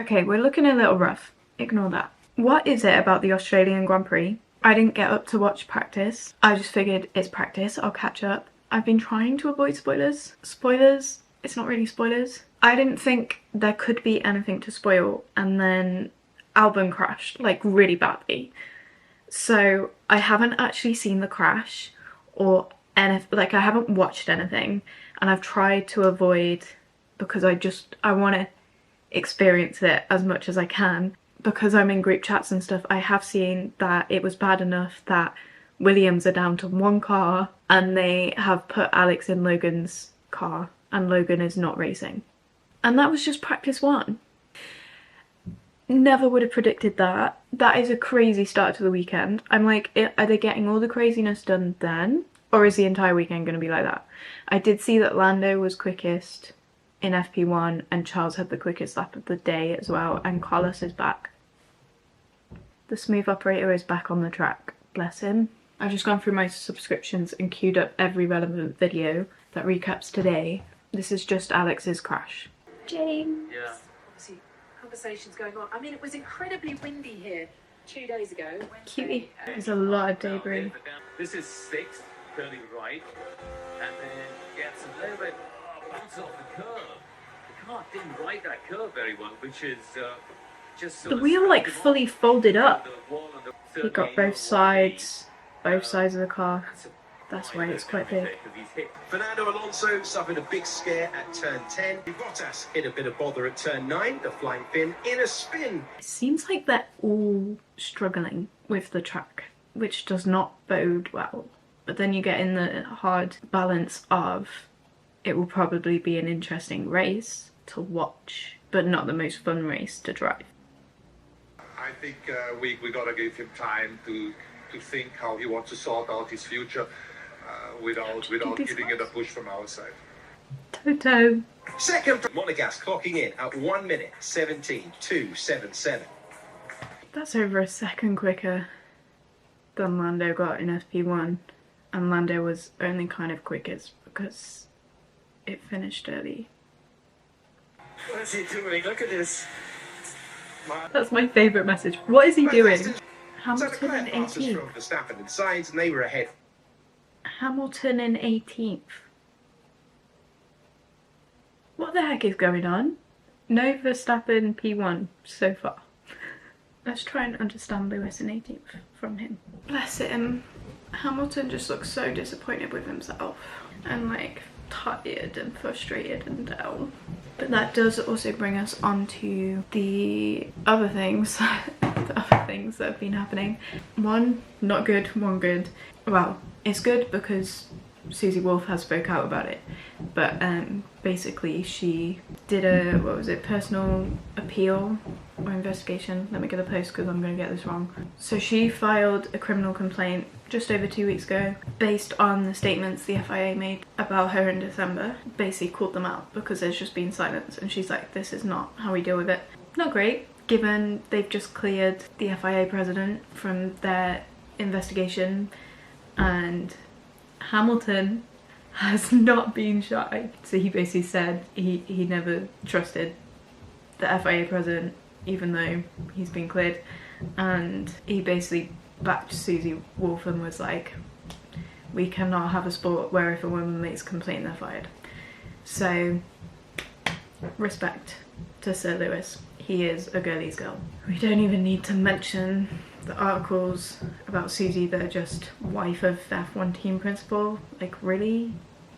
Okay, we're looking a little rough. Ignore that. What is it about the Australian Grand Prix? I didn't get up to watch practice. I just figured it's practice, I'll catch up. I've been trying to avoid spoilers. Spoilers? It's not really spoilers. I didn't think there could be anything to spoil, and then Albon crashed, like really badly. So I haven't actually seen the crash or anything, like I haven't watched anything, and I've tried to avoid because I want to experience it as much as I can. Because I'm in group chats and stuff, I have seen that it was bad enough that Williams are down to one car and they have put Alex in Logan's car and Logan is not racing. And that was just practice one. Never would have predicted that. That is a crazy start to the weekend. I'm like, are they getting all the craziness done then? Or is the entire weekend going to be like that? I did see that Lando was quickest in FP1 and Charles had the quickest lap of the day as well, and Carlos is back. The smooth operator is back on the track, bless him. I've just gone through my subscriptions and queued up every relevant video that recaps today. This is just Alex's crash. James. Yeah. Obviously, conversations going on. I mean, it was incredibly windy here 2 days ago. Cutie. There's a lot of debris. This is 6th, turning right, and then gets a little bit bounce off the curve. The car didn't ride that curve very well, which is just the wheel like fully folded up. He got both sides of the car. That's why it's quite big. Fernando Alonso suffered a big scare at turn 10. Bottas hit a bit of bother at turn 9, the flying pin in a spin. It seems like they're all struggling with the track, which does not bode well. But then you get in the hard balance of it will probably be an interesting race to watch, but not the most fun race to drive. I think we gotta give him time to think how he wants to sort out his future without giving it a push from our side. Toto. Second, Monegasque clocking in at 1 minute 17.277. That's over a second quicker than Lando got in FP1, and Lando was only kind of quickest because it finished early. What is he doing? Look at this. That's my favourite message. What is he doing? Hamilton in 18th. From Verstappen and Sainz, and they were ahead. Hamilton in 18th. What the heck is going on? No Verstappen P1 so far. Let's try and understand Lewis in 18th from him. Bless him. Hamilton just looks so disappointed with himself and like tired and frustrated and down. But that does also bring us on to the other things that have been happening. One not good, one good. Well, it's good because Susie Wolff has spoke out about it, but basically she did a, what was it, personal appeal or investigation. Let me get the post because I'm going to get this wrong. So she filed a criminal complaint just over 2 weeks ago based on the statements the FIA made about her in December. Basically called them out because there's just been silence, and she's like, this is not how we deal with it. Not great, given they've just cleared the FIA president from their investigation, and Hamilton has not been shy. So he basically said he never trusted the FIA president even though he's been cleared, and he basically backed Susie Wolff and was like, we cannot have a sport where if a woman makes a complaint they're fired. So respect to Sir Lewis, he is a girly's girl. We don't even need to mention the articles about Susie that are just wife of F1 team principal. Like, really?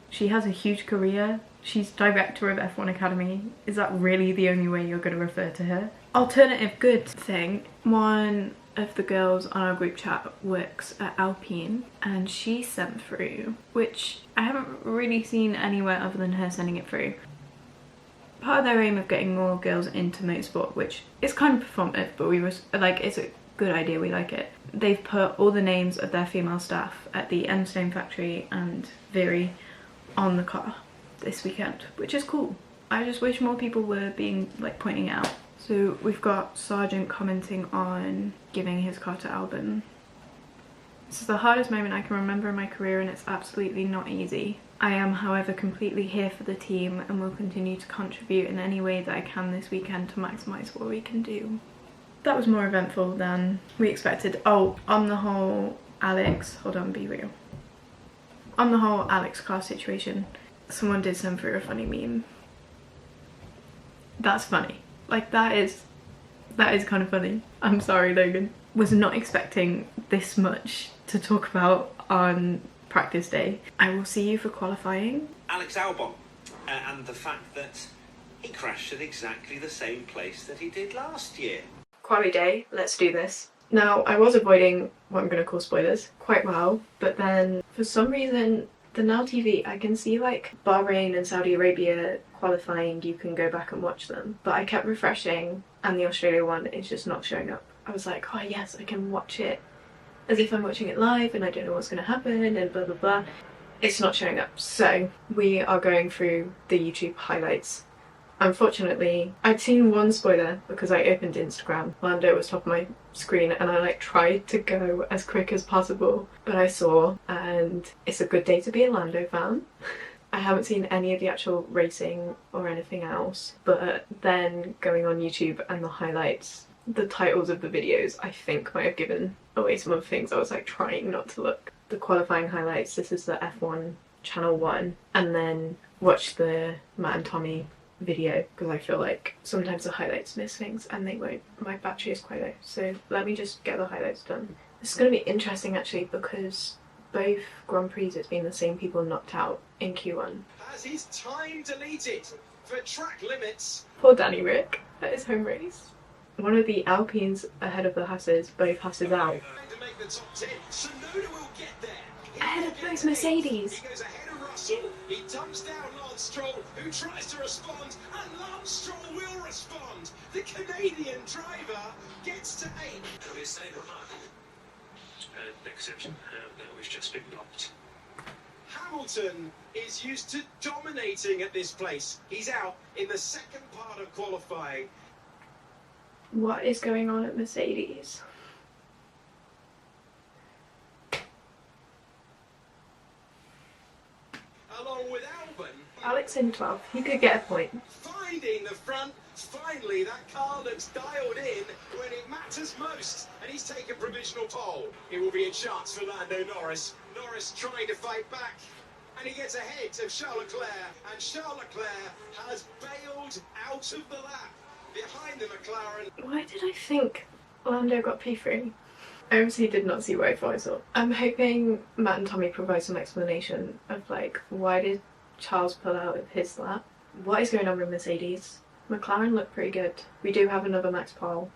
She has a huge career. She's director of F1 Academy. Is that really the only way you're going to refer to her? Alternative good thing. One of the girls on our group chat works at Alpine, and she sent through, which I haven't really seen anywhere other than her sending it through, part of their aim of getting more girls into motorsport, which is kind of performative, but we was like, it's a good idea, we like it. They've put all the names of their female staff at the Enstone factory and Veery on the car this weekend, which is cool. I just wish more people were being like pointing it out. So we've got Sargent commenting on giving his car to Albon. This is the hardest moment I can remember in my career, and it's absolutely not easy. I am, however, completely here for the team and will continue to contribute in any way that I can this weekend to maximise what we can do. That was more eventful than we expected. Oh, on the whole Alex, hold on, be real. On the whole Alex car situation, someone did send through a funny meme. That's funny. Like, that is kind of funny. I'm sorry, Logan. Was not expecting this much to talk about on practice day. I will see you for qualifying. Alex Albon, and the fact that he crashed at exactly the same place that he did last year. Quali day, let's do this. Now, I was avoiding what I'm going to call spoilers quite well, but then for some reason the Now TV, I can see like Bahrain and Saudi Arabia qualifying, you can go back and watch them, but I kept refreshing and the Australia one is just not showing up. I was like, oh yes, I can watch it as if I'm watching it live and I don't know what's going to happen and blah blah blah. It's not showing up, so we are going through the YouTube highlights. Unfortunately, I'd seen one spoiler because I opened Instagram. Lando was top of my screen and I like tried to go as quick as possible, but I saw, and it's a good day to be a Lando fan. I haven't seen any of the actual racing or anything else, but then going on YouTube and the highlights, the titles of the videos I think might have given away some of the things I was like trying not to look. The qualifying highlights, this is the F1 channel 1, and then watch the Matt and Tommy video because I feel like sometimes the highlights miss things and they won't. My battery is quite low, so let me just get the highlights done. This is going to be interesting actually because both Grand Prix it's been the same people knocked out in Q1. Has his time deleted for track limits? Poor Danny Rick at his home race. One of the Alpines ahead of the Hasses, both Hasses out. To make the top 10. Sonoda will get there. Ahead of both Mercedes. He goes ahead of Russell. He dumps down Lance Stroll, who tries to respond, and Lance Stroll will respond. The Canadian driver gets to 8th. We say the exception that was just been blocked. Hamilton is used to dominating at this place. He's out in the second part of qualifying. What is going on at Mercedes? Along with Albon. Alex in 12th, he could get a point. Finding the front. Finally, that car looks dialed in when it matters most, and he's taken provisional pole. It will be a chance for Lando Norris. Norris trying to fight back, and he gets ahead of Charles Leclerc, and Charles Leclerc has bailed out of the lap. Behind the McLaren. Why did I think Lando got P3? I obviously did not see what I thought I saw. I'm hoping Matt and Tommy provide some explanation of like, why did Charles pull out of his lap? What is going on with Mercedes? McLaren look pretty good. We do have another Max pole,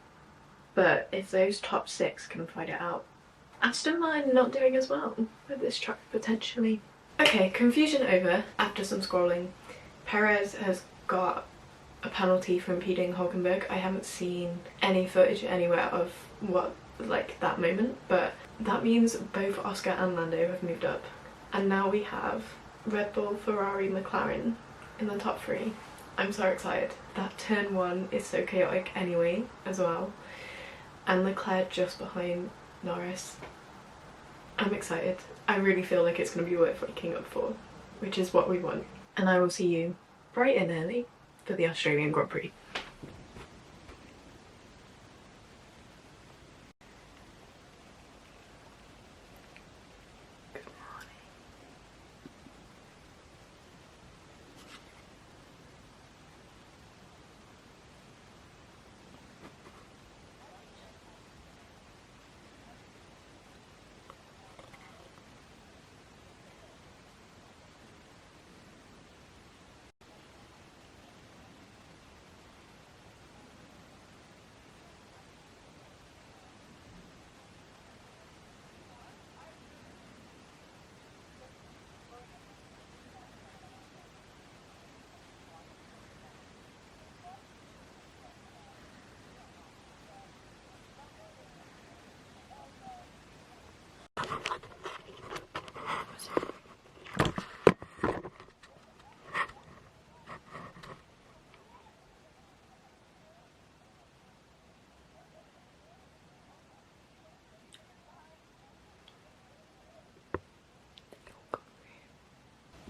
but if those top 6 can fight it out. Aston Martin not doing as well with this track potentially. Okay, confusion over after some scrolling. Perez has got a penalty for impeding Hulkenberg. I haven't seen any footage anywhere of what like that moment, but that means both Oscar and Lando have moved up, and now we have Red Bull, Ferrari, McLaren in the top 3. I'm so excited. That turn 1 is so chaotic anyway as well, and Leclerc just behind Norris. I'm excited. I really feel like it's going to be worth waking up for, which is what we want. And I will see you bright and early for the Australian Grand Prix.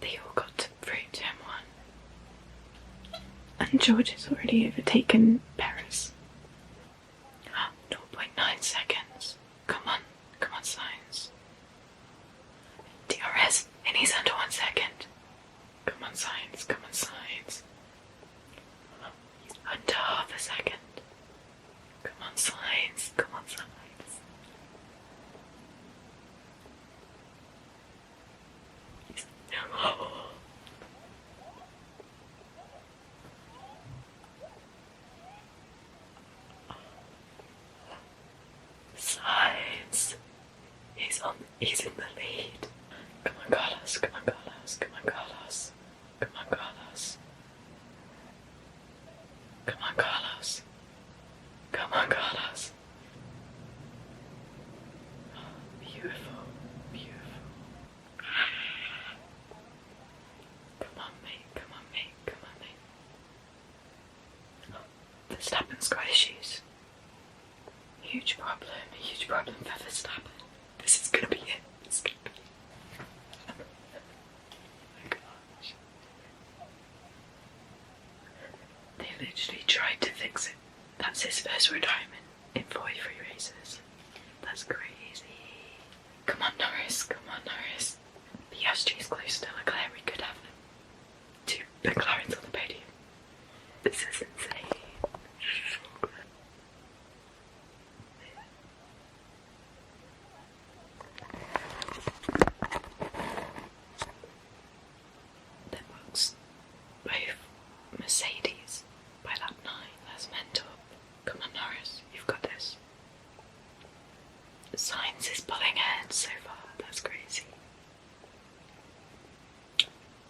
They all got through to M1. And George has already overtaken Perez. 0.9 seconds. Come on Sainz. DRS, and he's under 1 second. Come on Sainz. He's under half a second. Come on Sainz. Sainz. He's in the lead. Come on Carlos. Beautiful. Come on mate. Verstappen's got issues. Huge problem for Verstappen. This is gonna be it. Oh my gosh. They literally tried to fix it. That's his first retirement in 43 races. That's crazy. Come on Norris. Piastri's close to Leclerc. We could have 2 McLarens on the podium. This is insane. That box both Mercedes by lap 9. That's mental. Come on Norris, you've got this. Sainz is pulling ahead so far. That's crazy.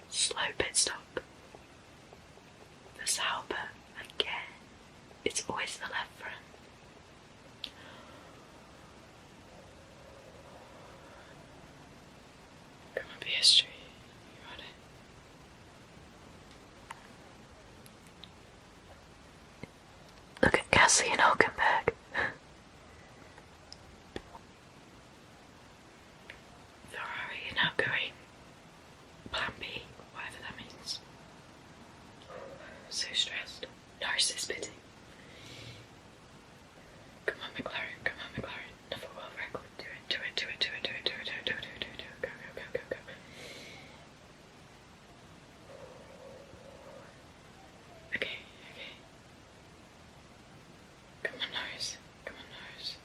Slow pit stop. The Sauber again. It's always the left front. Come on, PSG. You got it. Look at Gasly and Hülkenberg. Ferrari are now going Plan B, whatever that means. So stressed. Norris is pitting. Come on McLaren. Another world record. Do it. Go. Okay. Come on Norris. Come on Norris.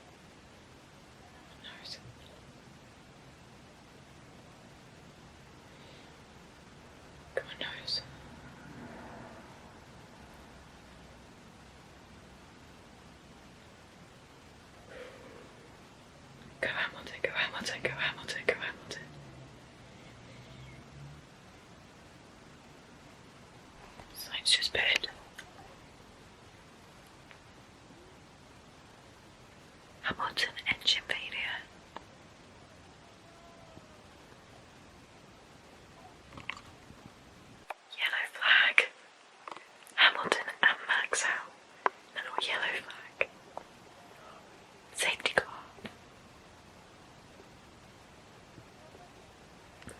Go Hamilton. Sainz just pitted. Hamilton engine failure. Yellow flag. Hamilton and Max out. Little yellow flag. Safety car.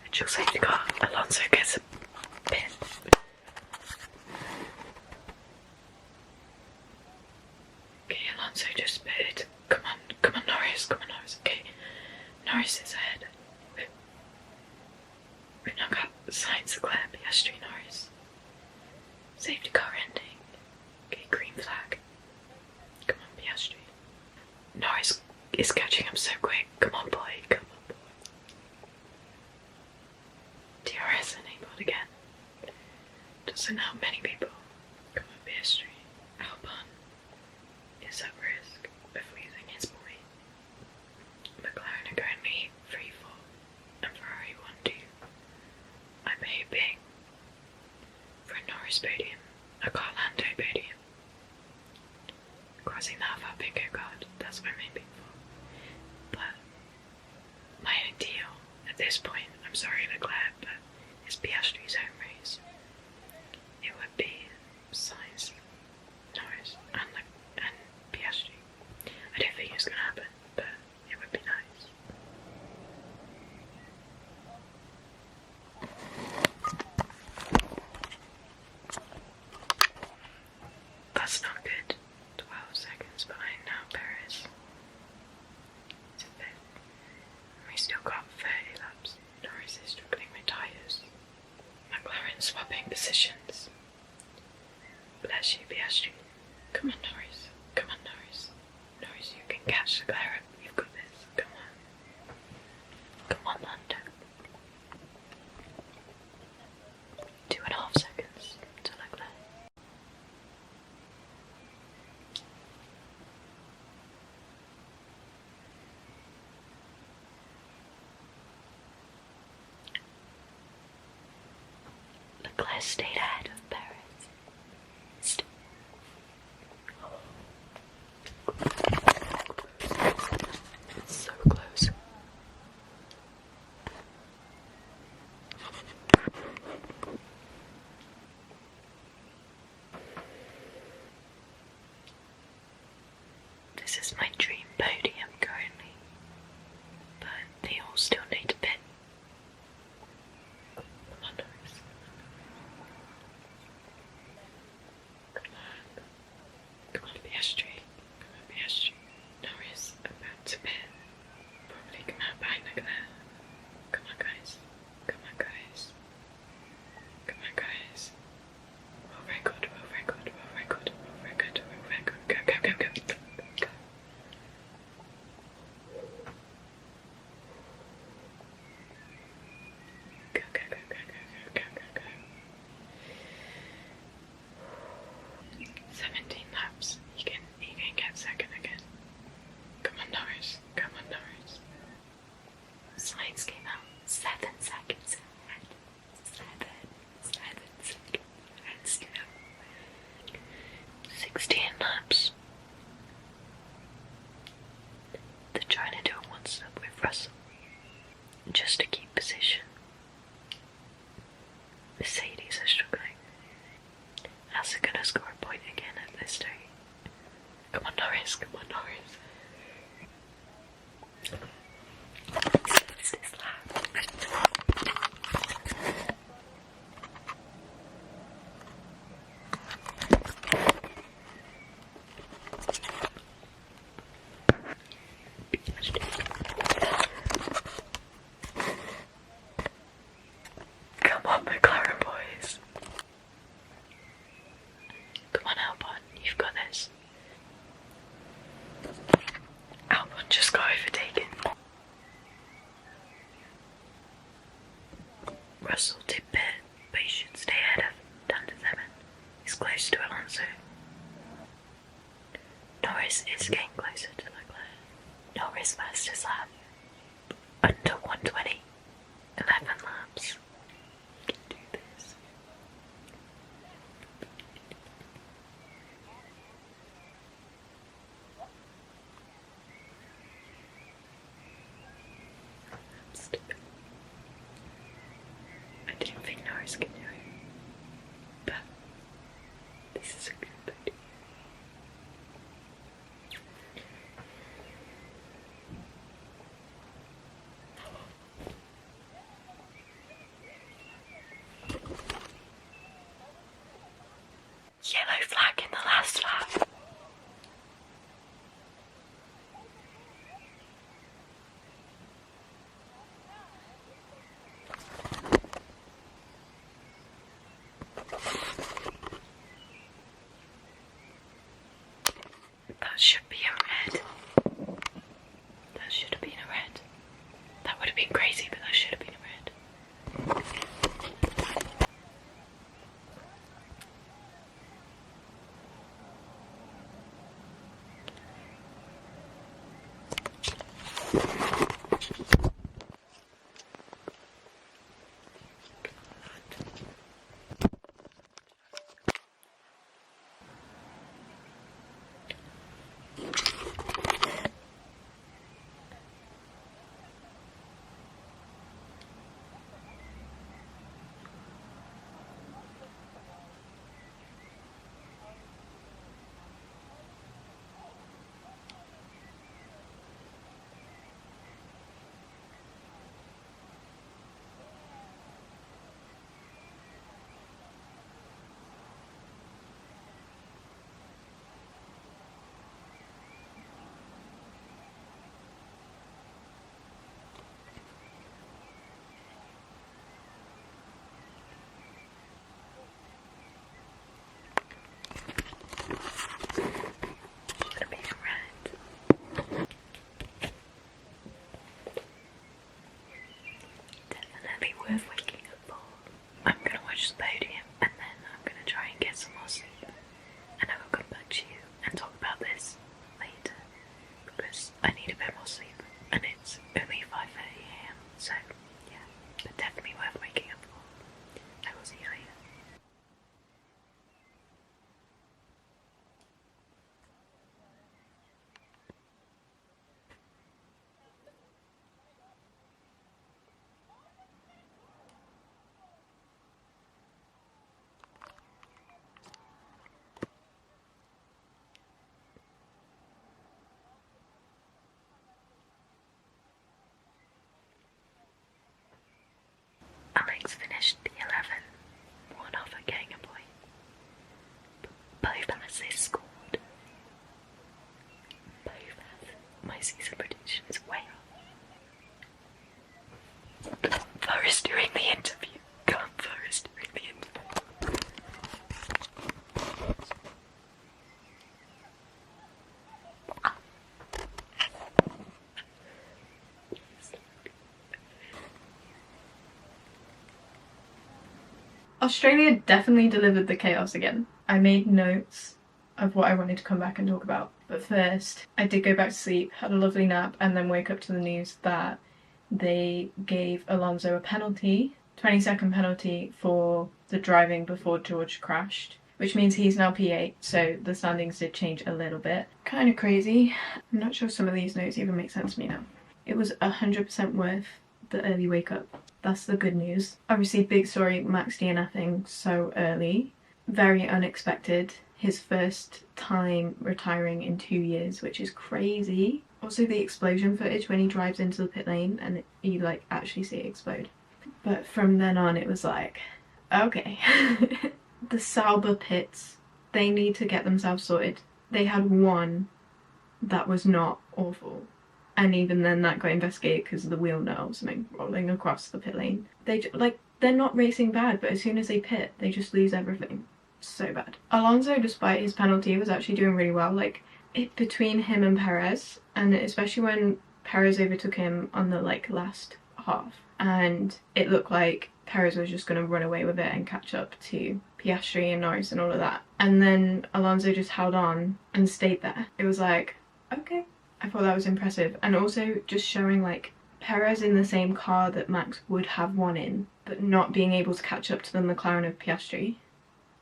Virtual safety car. Alonso gets a pin. Okay, Alonso just pitted. Come on Norris. Okay, Norris is ahead. We've now got Sainz, Leclerc, Piastri, Norris. Safety car ending. Okay, green flag. Come on, Piastri. Norris is catching up so quick. Come on, boy. DRS enabled again. Doesn't help many people. Come on, Piastri. Alpine is at risk of losing his point. McLaren are currently 3-4 and Ferrari 1-2. I'm hoping for a Norris podium, a Carlando podium. Crossing the half-hour bingo card, that's what I'm hoping for. But my ideal at this point, I'm sorry Leclerc, but it's Piastri's home race. It would be Sainz, Norris, and Piastri. I don't think it's going to happen, but it would be nice. Leclerc stayed ahead of Perez. So close. This is my dream podium currently, but they all still need to pit. Come on, Norris. Come on, Piastri. Come on, Piastri. Norris about to pit. Probably come out behind Leclerc. Come on, guys. Come on, guys. Come on, guys. World record, world record, world record, world record, world record. Go, go, go, go. Go. Go, go, go, go, go, go, go, go. 17 laps. You can get second again. Come on, Norris. Come on, Norris. Science came out 7 seconds ahead. 7 seconds ahead still. 16 laps. They're trying to do a one-stop with Russell, just to keep position. Mercedes are struggling. How's it gonna score a point again at this day? Come on, Norris. Come on, Norris. It's this lap. Come on, McLaren boys. Come on, Alpine, you've got this. Alpine just got overtaken. Russell did pit, but he should stay ahead of down to 7. He's close to Alonso. Norris is getting closer to Leclerc. Norris fastest lap. Under 120. 11 laps. You can do this. Stupid. I didn't think Norris could do it, but this is a good idea. Yellow flag in the last lap. That should be a red. That should have been a red. That would have been crazy, but that should have been a red. see the predictions way up. First doing the interview. Come first doing the interview. Australia definitely delivered the chaos again. I made notes of what I wanted to come back and talk about. But first, I did go back to sleep, had a lovely nap, and then wake up to the news that they gave Alonso a penalty, 20-second penalty for the driving before George crashed, which means he's now P8, so the standings did change a little bit. Kind of crazy. I'm not sure some of these notes even make sense to me now. It was 100% worth the early wake up. That's the good news. Obviously, big story, Max DNFing so early. Very unexpected. His first time retiring in 2 years, which is crazy. Also the explosion footage when he drives into the pit lane and you like actually see it explode. But from then on it was like, okay. The Sauber pits, they need to get themselves sorted. They had one that was not awful. And even then that got investigated because of the wheel nut or something rolling across the pit lane. They're not racing bad, but as soon as they pit, they just lose everything. So bad. Alonso, despite his penalty, was actually doing really well. Like, it between him and Perez, and especially when Perez overtook him on the last half, and it looked like Perez was just going to run away with it and catch up to Piastri and Norris and all of that. And then Alonso just held on and stayed there. It was like, okay. I thought that was impressive. And also just showing like Perez in the same car that Max would have won in, but not being able to catch up to the McLaren of Piastri.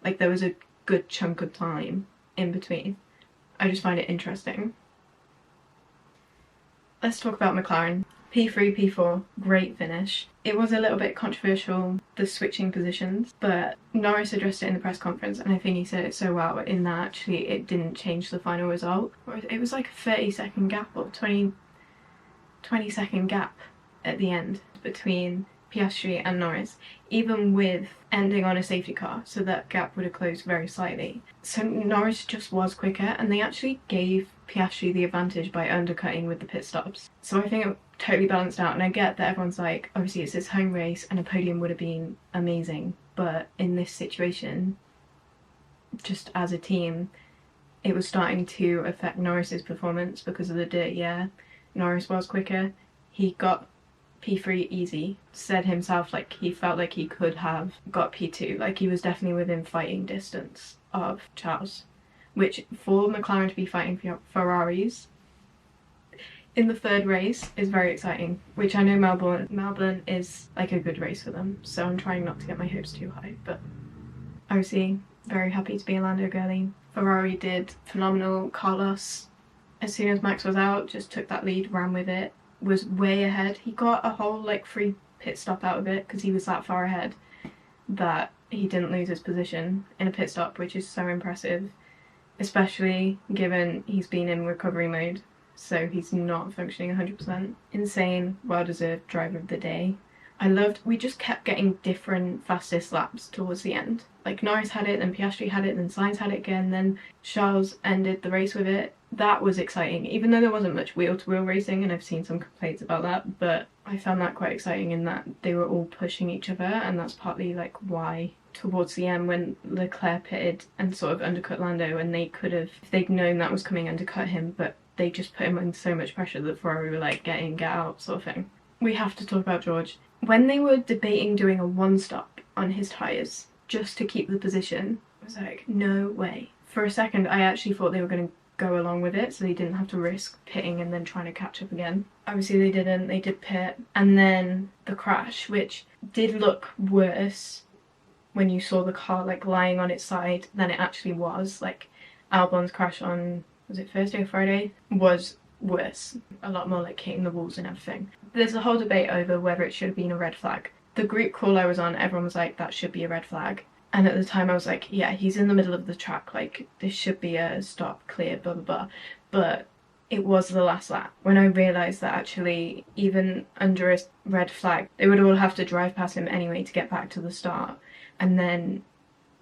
Like, there was a good chunk of time in between. I just find it interesting. Let's talk about McLaren. P3, P4, great finish. It was a little bit controversial, the switching positions, but Norris addressed it in the press conference, and I think he said it so well in that actually it didn't change the final result. It was like a 30-second gap or 20-second gap at the end between Piastri and Norris, even with ending on a safety car, so that gap would have closed very slightly. So Norris just was quicker, and they actually gave Piastri the advantage by undercutting with the pit stops. So I think it totally balanced out, and I get that everyone's like, obviously it's his home race and a podium would have been amazing, but in this situation, just as a team, it was starting to affect Norris's performance because of the dirty air. Norris was quicker, he got P3 easy, said himself like he felt like he could have got P2, like he was definitely within fighting distance of Charles, which for McLaren to be fighting Ferraris in the third race is very exciting, which I know Melbourne is like a good race for them, so I'm trying not to get my hopes too high, but obviously very happy to be a Lando girlie. Ferrari did phenomenal. Carlos, as soon as Max was out, just took that lead, ran with it, was way ahead. He got a whole free pit stop out of it because he was that far ahead that he didn't lose his position in a pit stop, which is so impressive, especially given he's been in recovery mode, so he's not functioning 100%. Insane, well-deserved driver of the day. We just kept getting different fastest laps towards the end. Like Norris had it, then Piastri had it, then Sainz had it again, then Charles ended the race with it. That was exciting, even though there wasn't much wheel-to-wheel racing, and I've seen some complaints about that, but I found that quite exciting in that they were all pushing each other, and that's partly why towards the end when Leclerc pitted and sort of undercut Lando, and they could have, if they'd known that was coming, undercut him, but they just put him in so much pressure that Ferrari were like, get in, get out sort of thing. We have to talk about George. When they were debating doing a one-stop on his tyres just to keep the position, I was like, no way. For a second I actually thought they were going to go along with it so they didn't have to risk pitting and then trying to catch up again. Obviously they didn't, they did pit, and then the crash, which did look worse when you saw the car lying on its side than it actually was. Albon's crash on, was it Thursday or Friday, was worse, a lot more hitting the walls and everything. There's a whole debate over whether it should have been a red flag. The group call I was on, everyone was like, that should be a red flag. And at the time I was like, yeah, he's in the middle of the track, this should be a stop, clear, blah blah blah. But it was the last lap when I realised that actually even under a red flag they would all have to drive past him anyway to get back to the start, and then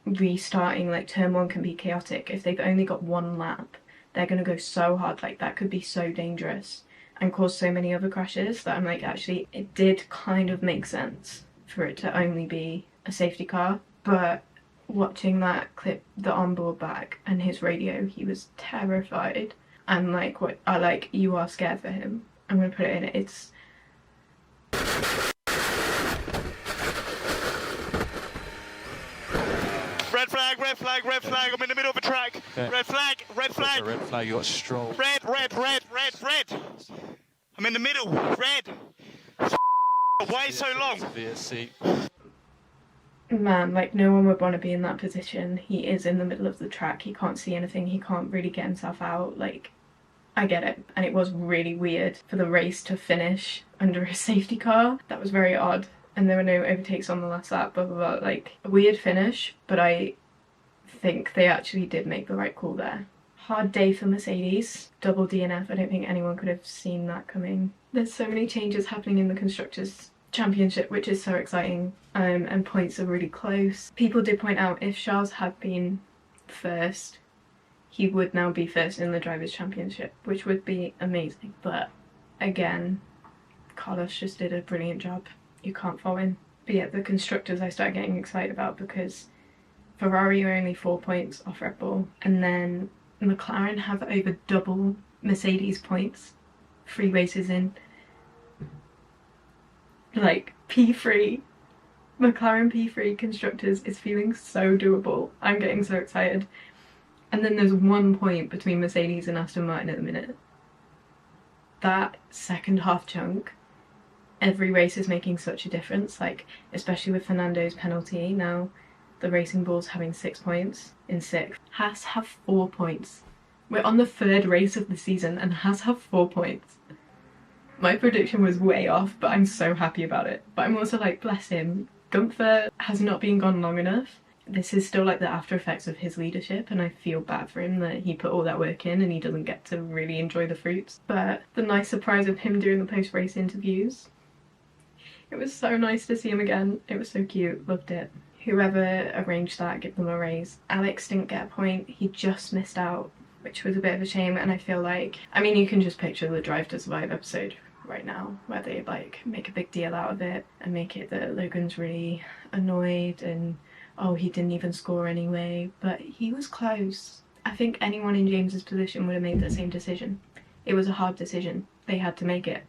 restarting turn one can be chaotic. If they've only got one lap, they're going to go so hard, that could be so dangerous. and caused so many other crashes that I'm like, actually, it did kind of make sense for it to only be a safety car. But watching that clip, the onboard back and his radio, he was terrified. And like, what I like, you are scared for him. I'm gonna put it in. It's red flag, red flag, red flag. I'm in the middle of a track. Okay. Red flag, red flag. Red flag, you got Stroll. Red, red, red, red, red. I'm in the middle. Red. Why so long? VSC. Man, like, no one would want to be in that position. He is in the middle of the track. He can't see anything. He can't really get himself out. Like, I get it. And it was really weird for the race to finish under a safety car. That was very odd. And there were no overtakes on the last lap, blah, blah, blah. Like, a weird finish, but I think they actually did make the right call there. Hard day for Mercedes. Double DNF. I don't think anyone could have seen that coming. There's so many changes happening in the Constructors' Championship, which is so exciting, and points are really close. People did point out if Charles had been first, he would now be first in the Drivers' Championship, which would be amazing. But again, Carlos just did a brilliant job. You can't fault him. But yeah, the Constructors I started getting excited about because Ferrari are only 4 points off Red Bull, and then McLaren have over double Mercedes points 3 races in. Like, P3, McLaren P3 Constructors is feeling so doable. I'm getting so excited. And then there's 1 point between Mercedes and Aston Martin at the minute. That second half chunk, every race is making such a difference, like, especially with Fernando's penalty. Now the Racing Bull's having 6 points in 6th. Haas have 4 points. We're on the 3rd race of the season and Haas have 4 points. My prediction was way off, but I'm so happy about it. But I'm also like, bless him. Gunther has not been gone long enough. This is still like the after effects of his leadership, and I feel bad for him that he put all that work in and he doesn't get to really enjoy the fruits. But the nice surprise of him doing the post-race interviews, it was so nice to see him again. It was so cute, loved it. Whoever arranged that, give them a raise. Alex didn't get a point, he just missed out, which was a bit of a shame. And I feel like, I mean, you can just picture the Drive to Survive episode right now, where they like make a big deal out of it and make it that Logan's really annoyed and, oh, he didn't even score anyway, but he was close. I think anyone in James's position would have made the same decision. It was a hard decision. They had to make it.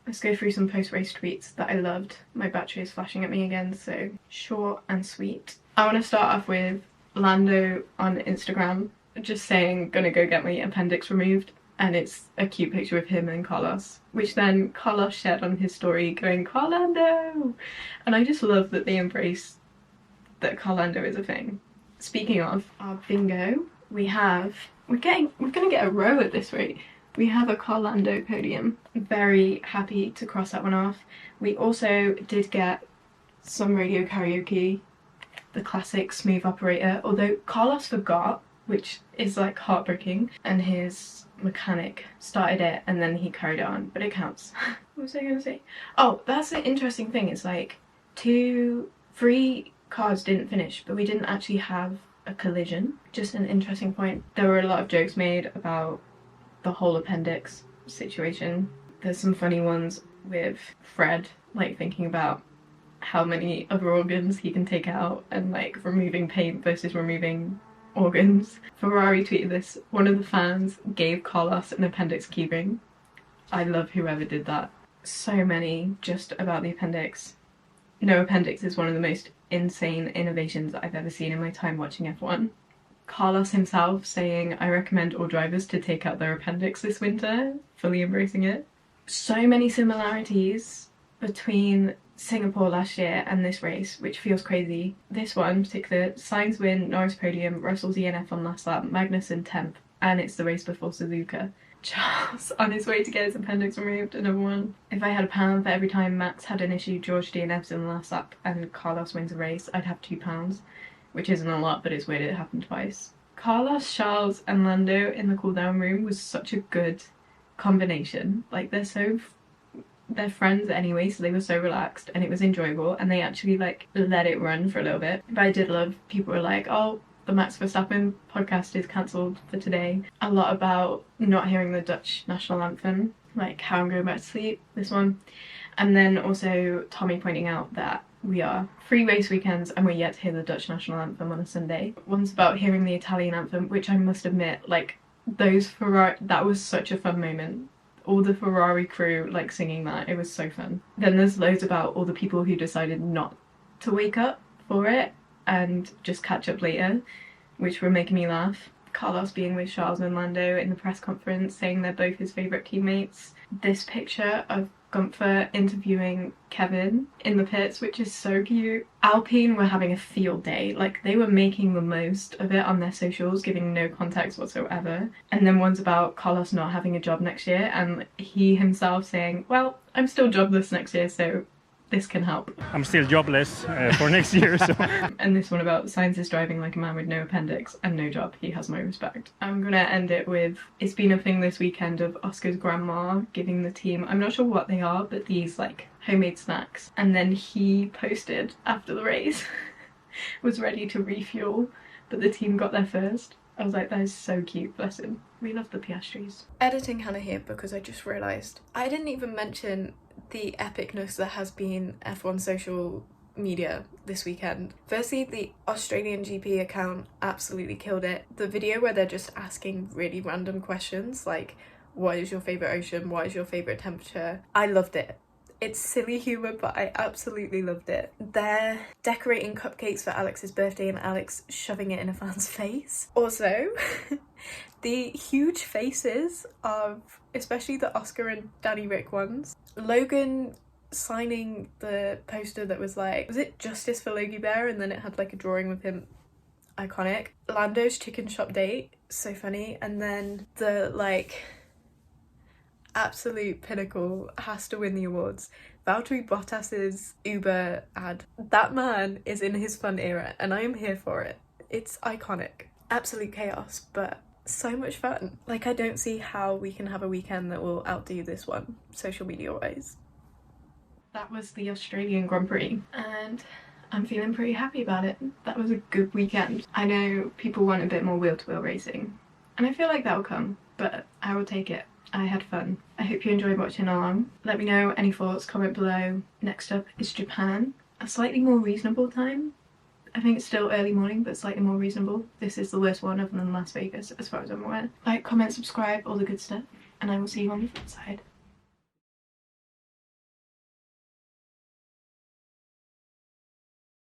Let's go through some post-race tweets that I loved. My battery is flashing at me again, so short and sweet. I want to start off with Lando on Instagram just saying, gonna go get my appendix removed. And it's a cute picture of him and Carlos, which then Carlos shared on his story going, Carlando! And I just love that they embrace that Carlando is a thing. Speaking of our bingo, we're gonna get a row at this rate. We have a Carlando podium. Very happy to cross that one off. We also did get some radio karaoke, the classic Smooth Operator, although Carlos forgot, which is like heartbreaking, and his mechanic started it and then he carried on, but it counts. What was I gonna say? Oh, that's the interesting thing, is like 3 cars didn't finish, but we didn't actually have a collision. Just an interesting point. There were a lot of jokes made about the whole appendix situation. There's some funny ones with Fred, like thinking about how many other organs he can take out and like removing paint versus removing organs. Ferrari tweeted this. One of the fans gave Carlos an appendix keyring. I love whoever did that. So many just about the appendix. No appendix is one of the most insane innovations I've ever seen in my time watching F1. Carlos himself saying, I recommend all drivers to take out their appendix this winter, fully embracing it. So many similarities between Singapore last year and this race, which feels crazy. This one in particular, Sainz win, Norris podium, Russell's DNF on last lap, Magnussen 10th, and it's the race before Suzuka. Charles on his way to get his appendix removed, another one. If I had £1 for every time Max had an issue, George DNFs in the last lap and Carlos wins a race, I'd have £2, which isn't a lot, but it's weird it happened twice. Carlos, Charles and Lando in the cool down room was such a good combination. Like, they're friends anyway, so they were so relaxed and it was enjoyable, and they actually like let it run for a little bit. But I did love, people were like, oh, the Max Verstappen podcast is cancelled for today. A lot about not hearing the Dutch national anthem. like how I'm going back to sleep, this one. And then also Tommy pointing out that we are 3 race weekends and we're yet to hear the Dutch national anthem on a Sunday. One's about hearing the Italian anthem, which I must admit, like, those Ferrari, that was such a fun moment. All the Ferrari crew like singing that, it was so fun. Then there's loads about all the people who decided not to wake up for it and just catch up later, which were making me laugh. Carlos being with Charles and Lando in the press conference saying they're both his favourite teammates. This picture of Gunther interviewing Kevin in the pits, which is so cute. Alpine were having a field day, like they were making the most of it on their socials, giving no context whatsoever. And then one's about Carlos not having a job next year and he himself saying, well, I'm still jobless next year, so this can help. I'm still jobless for next year, so. And this one about Sainz is driving like a man with no appendix and no job. He has my respect. I'm gonna end it with, it's been a thing this weekend of Oscar's grandma giving the team, I'm not sure what they are, but these like homemade snacks. And then he posted after the race, was ready to refuel, but the team got there first. I was like, that is so cute, bless him. We love the Piastris. Editing Hannah here because I just realised I didn't even mention the epicness that has been F1 social media this weekend. Firstly, the Australian GP account absolutely killed it. The video where they're just asking really random questions like, what is your favourite ocean? What is your favourite temperature? I loved it. It's silly humour, but I absolutely loved it. They're decorating cupcakes for Alex's birthday and Alex shoving it in a fan's face. Also, the huge faces of, especially the Oscar and Danny Rick ones. Logan signing the poster that was like, was it Justice for Logie Bear? And then it had like a drawing with him. Iconic. Lando's chicken shop date, so funny. And then the like absolute pinnacle has to win the awards. Valtteri Bottas's Uber ad. That man is in his fun era and I am here for it. It's iconic. Absolute chaos, but so much fun. Like, I don't see how we can have a weekend that will outdo this one, social media wise. That was the Australian Grand Prix and I'm feeling pretty happy about it. That was a good weekend. I know people want a bit more wheel-to-wheel racing and I feel like that'll come, but I will take it. I had fun. I hope you enjoyed watching along. Let me know any thoughts, comment below. Next up is Japan. A slightly more reasonable time. I think it's still early morning, but slightly more reasonable. This is the worst one other than Las Vegas, as far as I'm aware. Like, comment, subscribe, all the good stuff. And I will see you on the flip side.